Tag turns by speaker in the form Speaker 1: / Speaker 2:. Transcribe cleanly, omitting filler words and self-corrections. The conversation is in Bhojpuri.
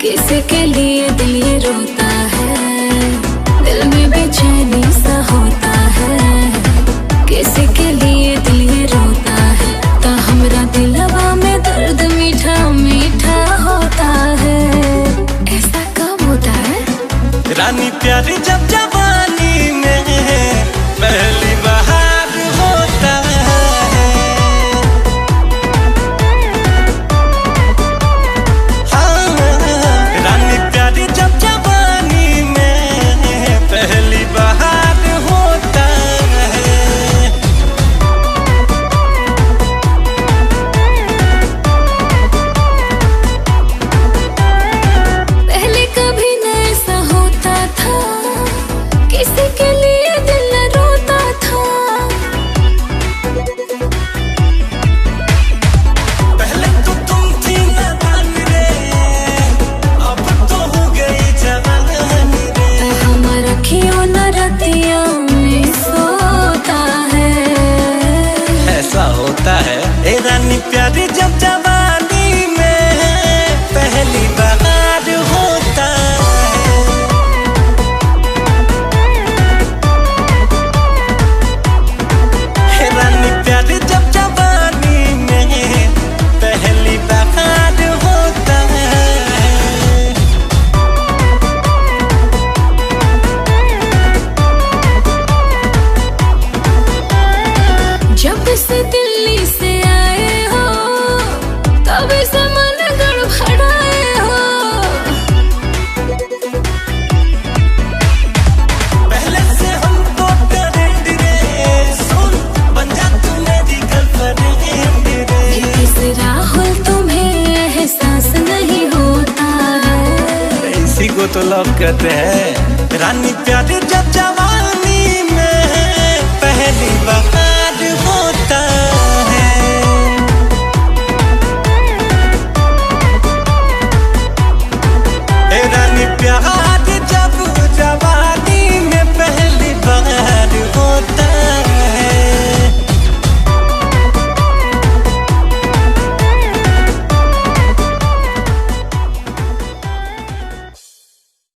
Speaker 1: किसी के लिए दिल ये रोता है, दिल में बेचैनी सा होता है। किसी के लिए दिल ये रोता है, ता हमरा दिलवा में दर्द मीठा मीठा होता है। ऐसा कब होता है
Speaker 2: रानी प्यारी, जब जवानी में पहली बहार होता है। हाँ, रानी प्यारी, जब जवानी में पहली बहार होता है।
Speaker 1: पहले कभी न ऐसा होता था, किसी के लिए दिल न रोता था।
Speaker 2: पहले तो तुम थी नादान रे, अब तो हो गई जवान रे।
Speaker 1: हमारा खियो न रतिया में सोता है।
Speaker 2: ऐसा होता है ए रानी प्यारी, जब जवानी में पहली बार होता है। ए रानी प्यारी, जब जवानी में पहली बार होता है।
Speaker 1: जब से दिल्ली से आए हो, तब से मन गड़बड़ाए हो।
Speaker 2: पहले से हम तो ट्रेंड रे, सुन बन जा तू मेरी गर्लफ्रेंड रे।
Speaker 1: इस राहुल तुम्हें एहसास नहीं होता है।
Speaker 2: इसी को तो लव कहते हैं रानी प्यारी, जब जवानी में पहली बार